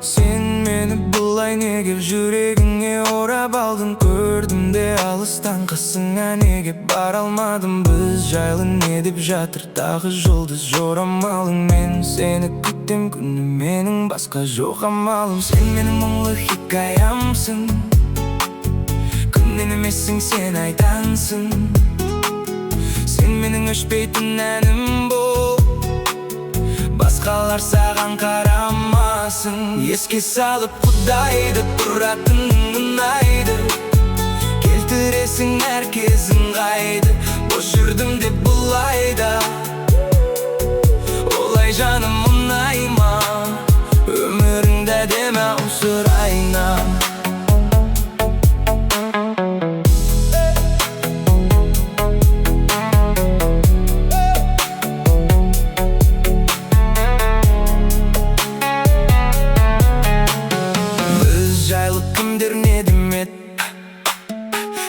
Sen meni бұлай неге жүрегіңе орап алдың? Көрдім де алыстан қасыңа неге бара алмадым? Біз жайлы не деп жатыр тағы жұлдыз жорамалың? Мен сені күтем күні менің басқа жоқ амалым. Сен менің мұңлы хикаямсың, күннен емессің сен айтансың. Сен менің өшпейтін әнім бол, басқалар саған қарамасын. Еске салып құдайды тұратының ұнайды, келтіресің әр кезің қайды. Бос жүрдім деп бұлайда, олай жаным ұнайма. Өміріңді әдемі сұрайна.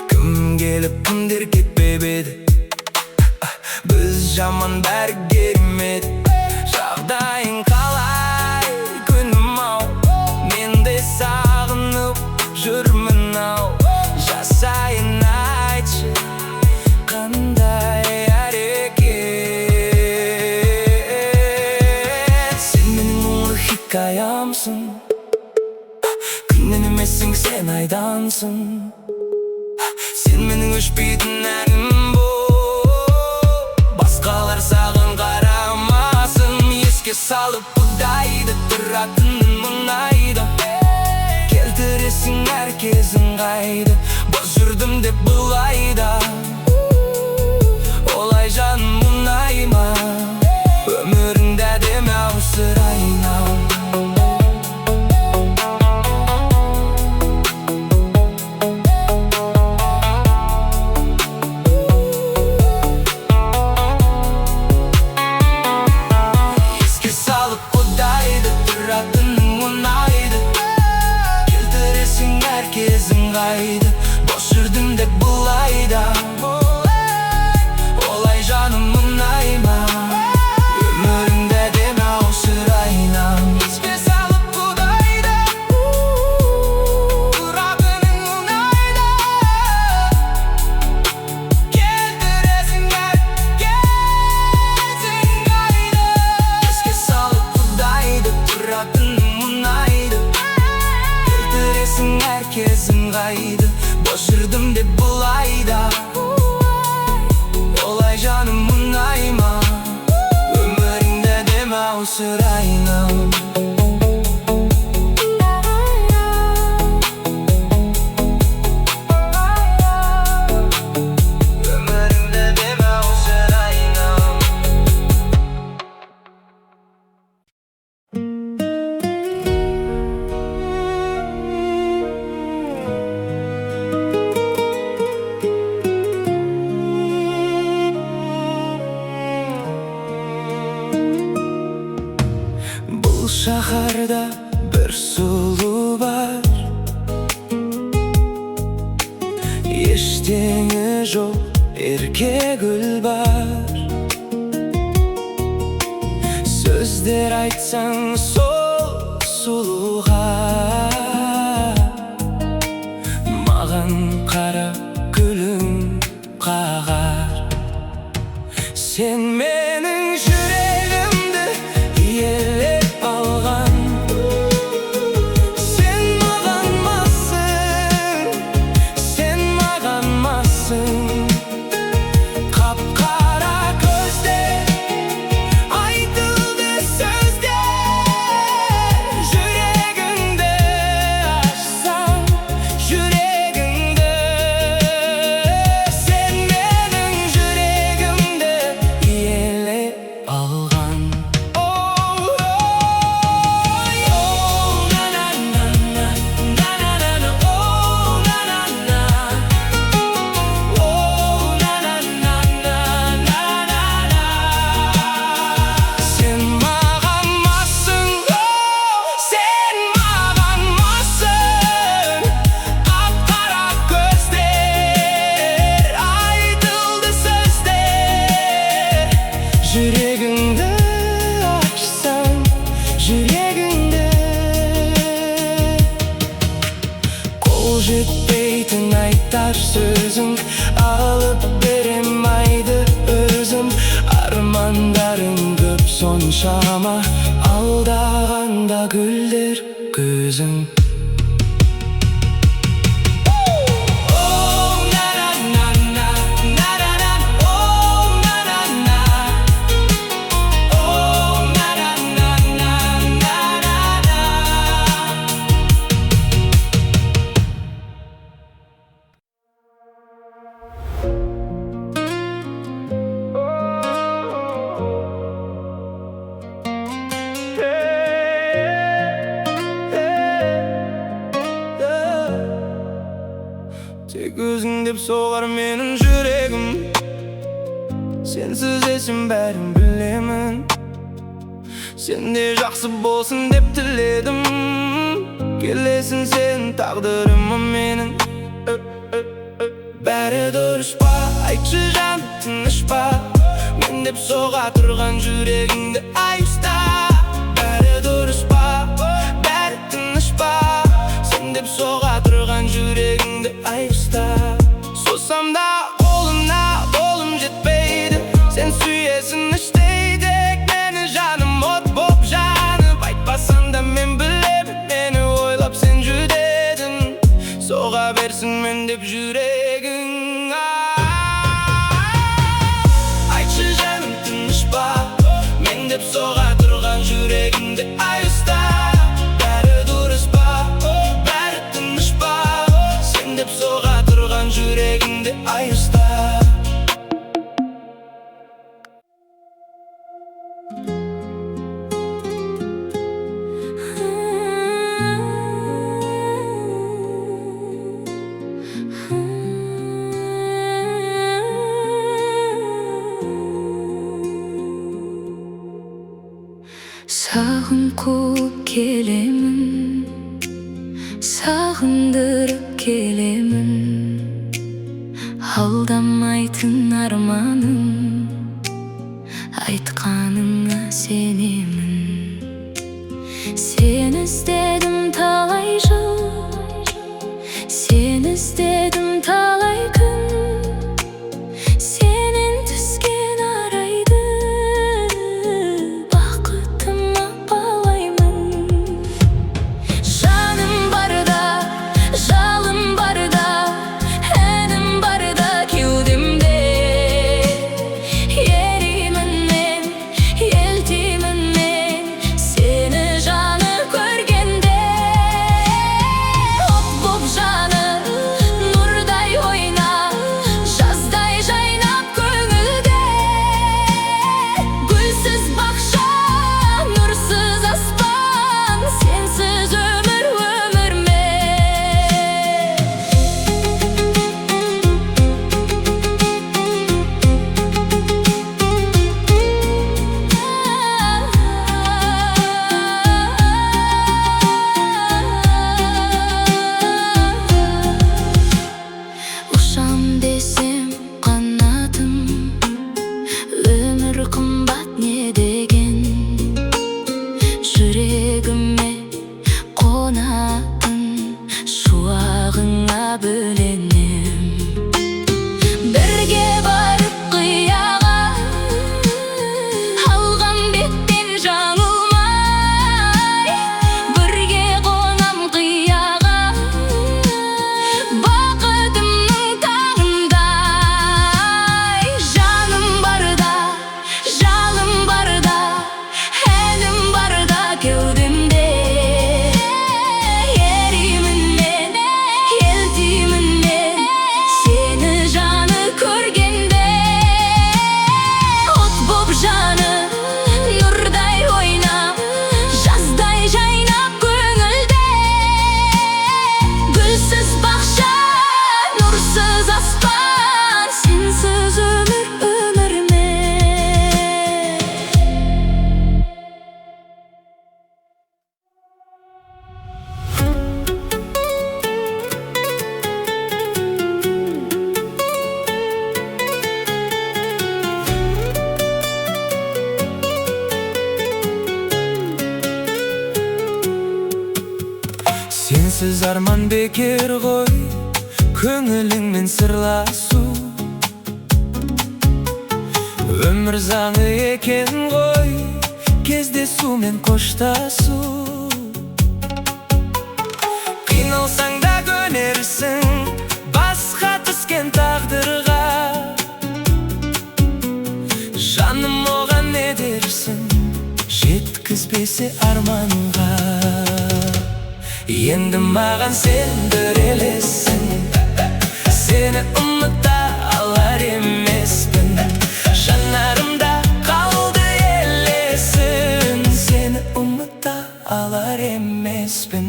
Кім келіп кімдер кетпеп еді? Біз жаман бәрі керемет. Жағдайың қалай күнім ау? Мен де сағынып жүрмін ау. Жасайын айтшы қандай әрекет? Сен менің мұңлы хикаямсың, күннен емессің сен айдансың. Сен менің өшпейтін әнім бол, басқалар саған қарамасын. Еске салып құдайды тұратының ұнайды, келтіресің әр кезің қайды. Бос жүрдім деп бұлайда, олай жаным ұнайма. Өміріңді әдемі сұрайна. Бос жүрдім деп бұлайда, олай жаным ұнайма. Өміріңді әдемі сұрайна. Еске салып құдайды тұратының ұнайды, келтіресің әр кезің қайды. Еске салып құдайды тұратының ұнайды, келтіресің әр кезің қайды. Бос жүрдім деп бұлайда, олай жаным ұнайма. Өміріңді әдемі сұрайна. Бұл шаһарда бір сұлу бар, ештеңе жоқ, ерке гүл бар. Сөздер айтсаң сол сұлуға, маған қара күлің қағар. Сен менің жүрегімді иелеп алған, сен маған массың, сен маған массың. Қап-қара көзде айтылды сөздер, жүрегіңді ашсаң, жүрегіңді. Сен менің жүрегімді иелеп айтар сөзің, алып берем айды өзім. Армандарың көп соншама, алдағанда гүлдер көзің. Тек өзің деп соғар менің жүрегім, сенсіз есім бәрін білемін. Сенде жақсы болсын деп тіледім, келесің сен тағдырыма менің. Бәрі дұрыс па, айтшы жан, тыныш па? Мен деп соға тұрған жүрегіңді ай ұста. Бәрі дұрыс па, бәрі тыныш па? Сен деп соға тұрған жүрегіңді ай ұста. Сосам да қолына қолым жетпейді, сен сүйесің іштей тек мені. Жаным от боп жанып, айтпасам да мен білемін, мені ойлап сен жүдедің. Соға берсін мен деп жүрегің. Айтшы жаным, тыныш па? Мен деп соға тұрған жүрегіңді ай ұста. Бәрі дұрыс па, бәрі тыныш па? Сен деп соға тұрған жүрегіңді ай ұста. Сағын қуып келемін, сағындырып келемін. Алдамайтын арманым, айтқаныңа сенемін. Сен іздедім талай жыл, сен іздедім талай күн. Сенен түскен арайды бақытыма балаймын. Жаным барда, жалым барда, әнім барда кеудемде. Еримін мен, елтимін мен, сені жаны көргенде. От боп жаны, нұрдай ойна, жаздай жайнап көңілде. Гүлсіз бақша, нұрсыз аспан, сенсіз өмір өмір ме? Ұшам десем қанатым, өмір қымбат не деген. Жүрегіме қонатын шуағыңа бөленем. Бірге барып қияға, алған беттен жаңылмай. Бірге қонам қияға, бақытымның тағындай. Жаным барда, жалым барда, әнім барда кеудемде. Еримін мен, елтимін мен, сені жаны көргенде. От боп жаны, нұрдай ойна, жаздай жайнап көңілде. Гүлсіз бақша, нұрсыз аспан, сенсіз өмір өмір ме? Сенсіз арман бекер ғой, көңіліңмен сырласу өмір заңы екен ғой, кездесу мен қоштасу. Қиналсаң да көнерсің басқа түскен тағдырға, жаным оған не дерсің, жеткізбесе арманға. Енді маған сен бір елессің, сені ұмыта алар емеспін. Жанарымда қалды елесің, сені ұмыта алар емеспін.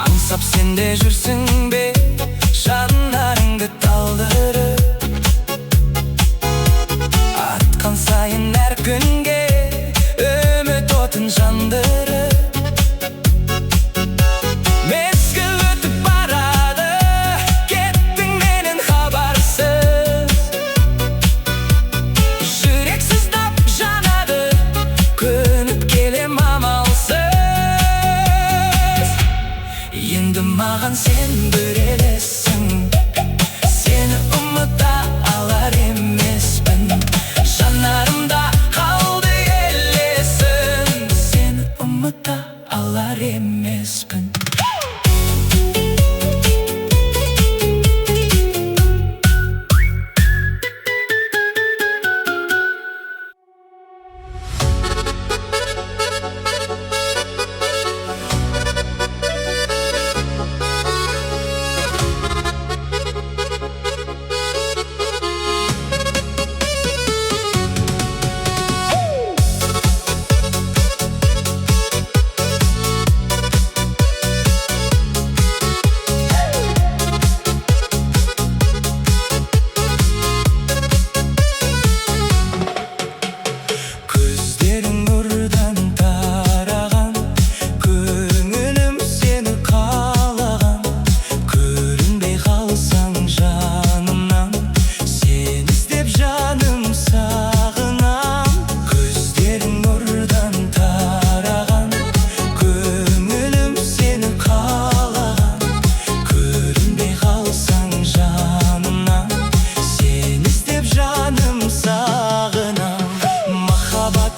Аңсап сенде жүрсің бе, жанарыңды талдырып, атқан сайын әр күнге үміт отын жандырып. Мезгіл өтіп барады, кеттің менен хабарсыз. Жүрек сыздап жанады, көніп келем амалсыз. Енді маған сен бір елессің, сені ұмыта алар емеспін. Жанарымда қалды елесің, сені ұмыта алар емеспін. Махаббат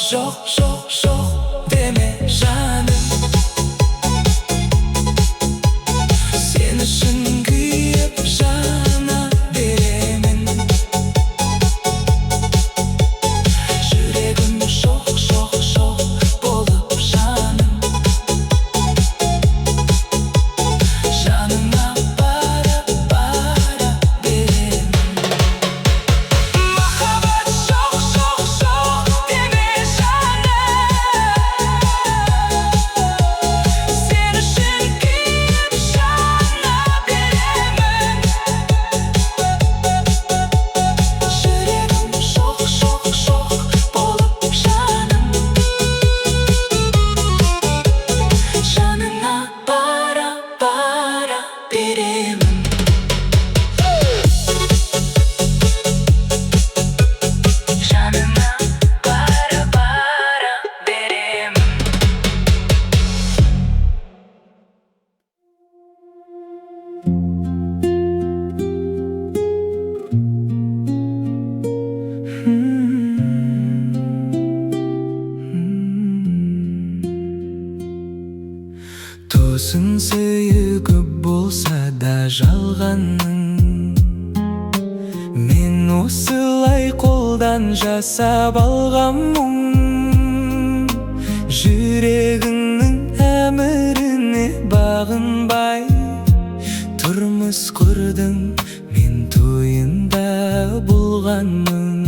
жоқ, жоқ, жоқ деме жаным. Сен үшін күйіп жана беремін. Жүрегім жоқ, жоқ, жоқ болып жаным. Жаныңа бара, бара беремін. Махаббат жоқ, жоқ, жоқ деме жаным. осылай қолдан жасап алғам мұң, жүрегіңнің әміріне бағынбай тұрмыс құрдың мен тойында болғанмын.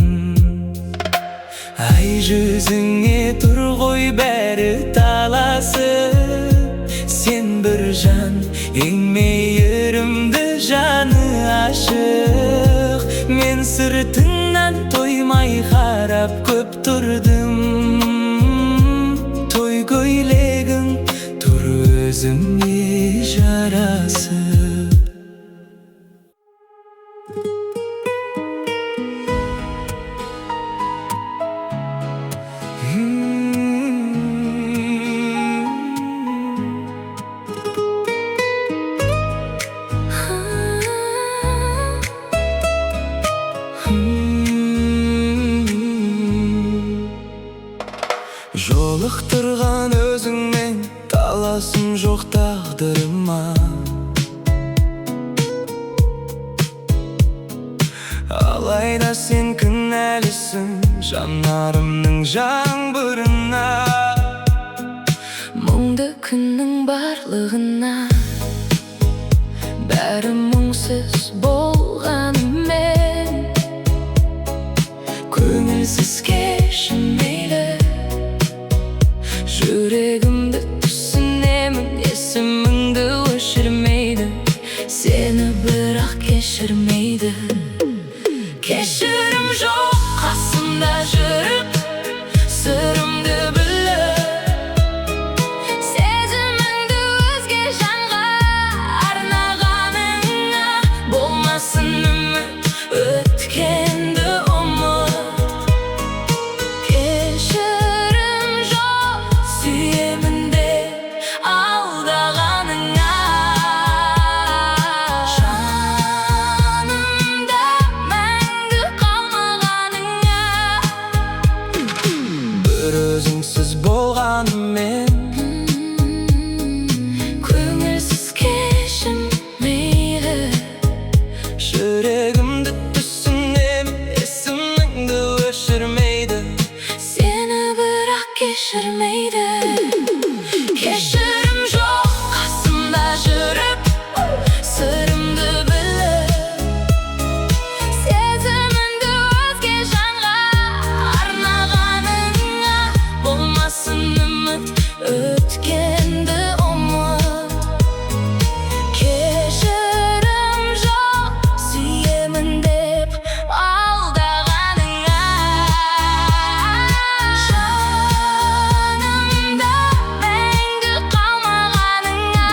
Ай жүзіңе тұр ғой бәрі таласып, сен бір жан, ең мейірімді жаны ашық. Мен сыртыңнан тоймай қарап көп тұрдым, той көйлегің тұр өзіме жарасып. Жолықтырған өзіңмен таласым жоқ тағдырыма, алайда сен кінәлісің жанарымның жаңбырына. Мұңды күннің барлығына, бәрі мұңсыз болғанымен, көңілсіз кешім мейлі. Жүрегімді түсінемін, есіміңді өшірмейді, сені бірақ кешірмейді. Кешірім жоқ қасымда жүріп, сырымды біліп, сезіміңді өзге жанға арнағаныңа, болмасын үміт өткенді ұмыт. Кешірім жоқ сүйемін деп алдағаныңа, жанымда мәңгі қалмағаныңа. Бір өзіңсіз болғанымен, көңілсіз кешім мейлі. Жүрегімді түсінемін, есіміңді өшірмейді, Сені бірақ кешірмейді. Кешірім жоқ қасымда жүріп, сырымды біліп, сезіміңді өзге жанға арнағаныңа, болмасын үміт өткенді ұмыт. Кешірім жоқ сүйемін деп алдағаныңа, жанымда мәңгі қалмағаныңа.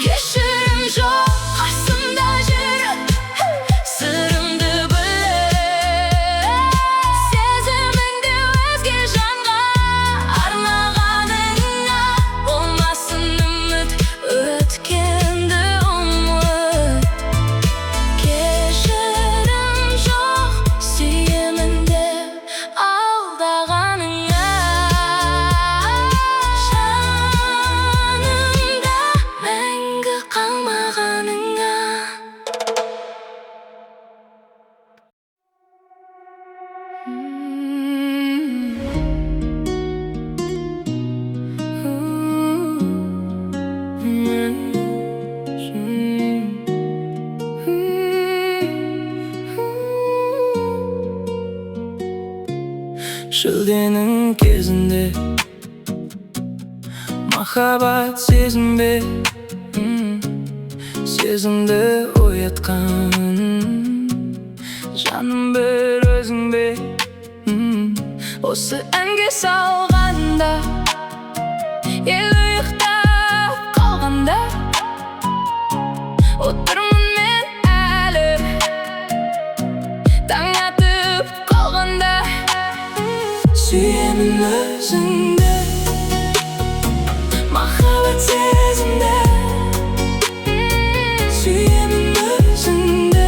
Кешірім жоқ қасымда жүріп, сырымды біліп, сезіміңді өзге жанға арнағаныңа, болмасын үміт өткенді ұмыт. Кешірім жоқ сүйемін деп алдағаныңа, жанымда мәңгі қалмағаныңа. Шілденің кезінде махаббат сезінбе, сезімді оятқан жаным бір өзің бе. Осы әнге салғанда, ел ұйықтап қалғанда, отырмын мен әлі таң атып қалғанда. Сүйемін өзіңді, махаббат сезімді. Сүйемін өзіңді,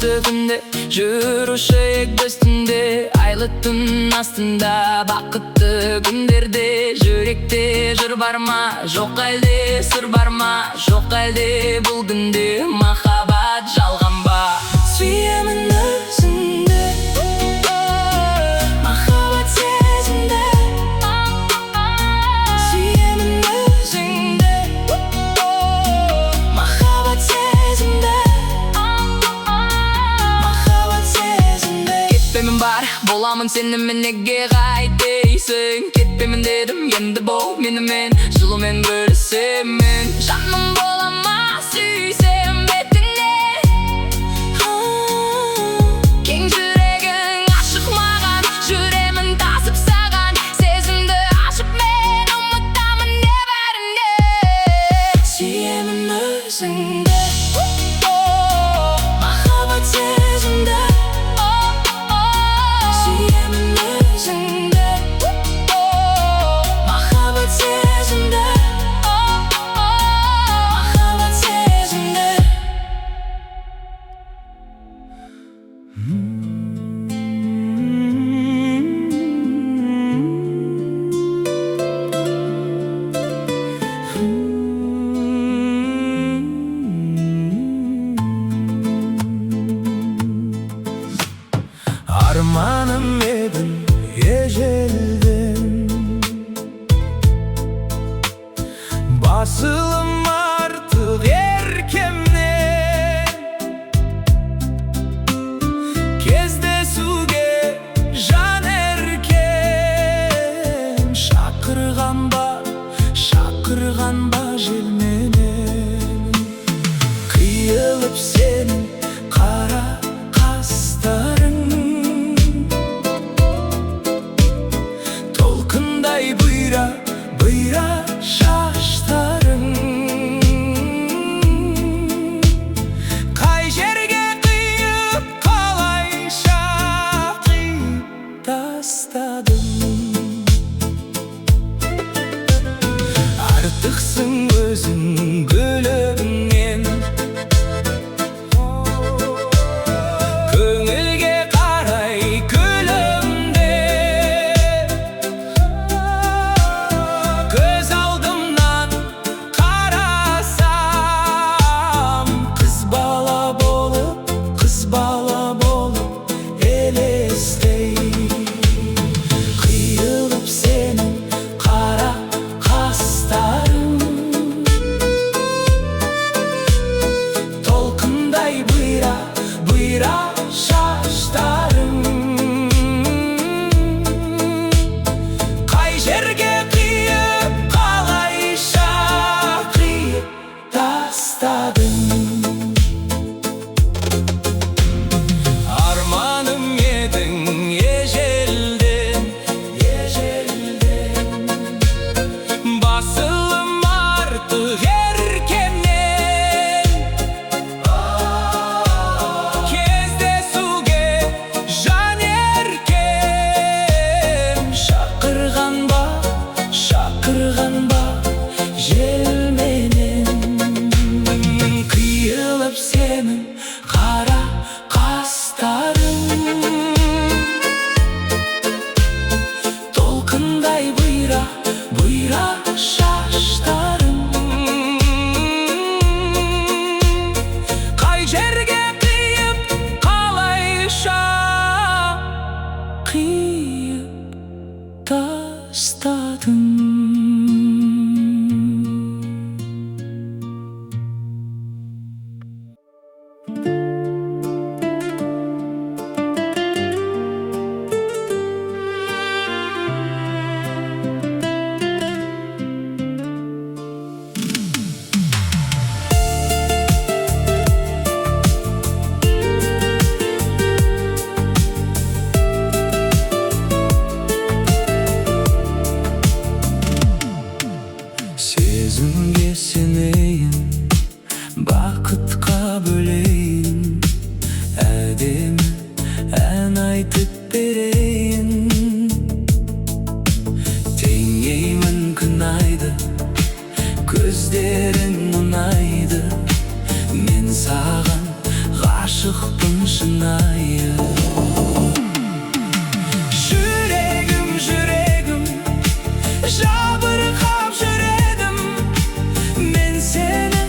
Қуанышты күнде жүруші үстінде, айлы түн астында бақытты күндерде. Жүректе жыр бар ма, жоқ әлде сыр бар ма, жоқ әлде бұл күнде махаббат жалған ба? Сүйемін өзіңді, махаббат сезімді. Сүйемін өзіңді, махаббат сезімді. Махаббат сезімді. Кетпемін бар, боламын сенімен, неге қайтесің? Кетпемін дедім, енді бол менімен, жылумен бөлісемін. Жаным бола ма, сүйсем бетіңнен? Кең жүрегің ашық маған, жүремін тасып саған. Сезімді ашып мен ұмытамын не бәрінде. Сүйемін өзіңді, махаббат сезімді. Сүйемін өзіңді, махаббат сезімді. Махаббат сезімді. Armanım edin eceldin, basılım artık erkemden. Кездесуге жан еркем, шақырған ба желменен. Қиылып сенің қара қастарың, толқындай бұйра шаштарың. Қай жерге қиып, қалайша қиып тастадың? Артықсың өзің гүлімнен, көңілге қарай күлімде. Көз алдымнан қарасам, қыз бала болып елестей. Қиылып сенің қара қастарың, толқындай бұйра шаштарың. Қай жерге қиып, қалайша қиып тастадың? Арманым едің ежелден, басылым артық еркемнен. Кездесуге жан еркем, шақырған ба желменен. Қиылып сенің қара қастарың, толқындай бұйра шаштарың. Қай жерге қиып, қалайша қиып тастадың? Сезімге сенейін, бақытқа бөлейін, әдемі ән айтып берейін. Теңеймін күн айды, көздерің мұнайды. Мен саған ғашықпын шынайы. Жүрегім, жүрегім, жабырқап жүр едім. Мен сені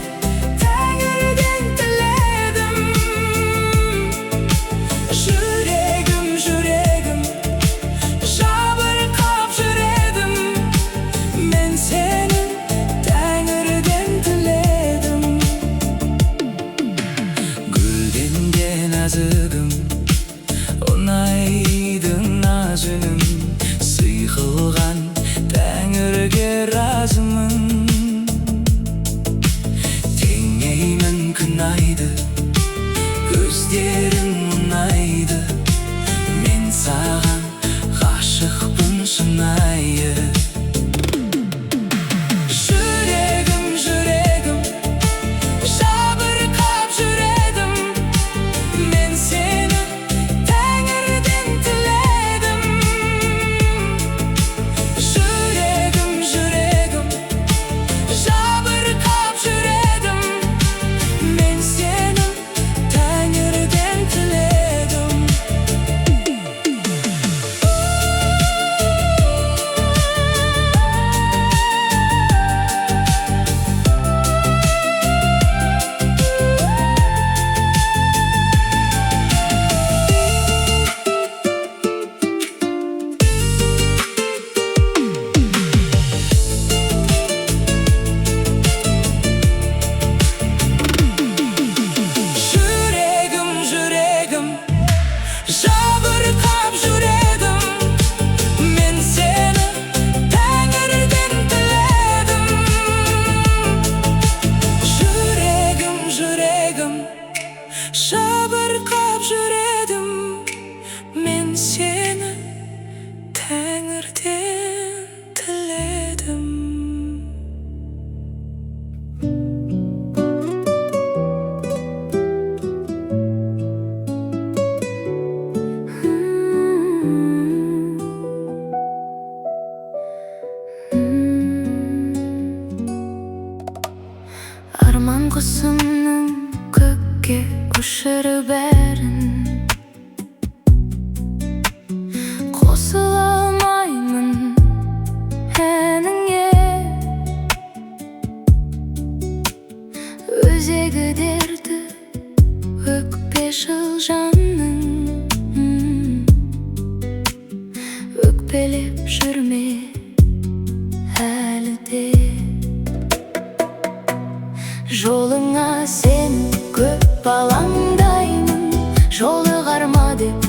тәңірден тіледім. Жүрегім, жүрегім, жабырқап жүр едім. Мен сені тәңірден тіледім. Гүлден де нәзігім, ұнайды наз үнім. Сый қылған тәңірге разымын. Теңеймін күн айды, көздерің мұнайды. Мен саған ғашықпын шынайы. Жүрегім, жүрегім, жабырқап жүр едім. Мен сені тәңірден тіледім. Жүрегім, жүрегім, жабырқап жүр едім. Мен сені тәңірден тіледім. Жүрегім, жүрегім, жабырқап жүр едім. Мен сені тәңірден тіледім. Жүрегім, жүрегім, жабырқап жүр едім. Мен сені тәңірден тіледім. Арман құсымның көкке ұшырып бәрін, қосыла алмаймын әніңе. Өзегі дерті өкпешіл жанның, өкпелеп жүрме әлі де. Жолыңа сен көп алаңдаймын, жолығар ма деп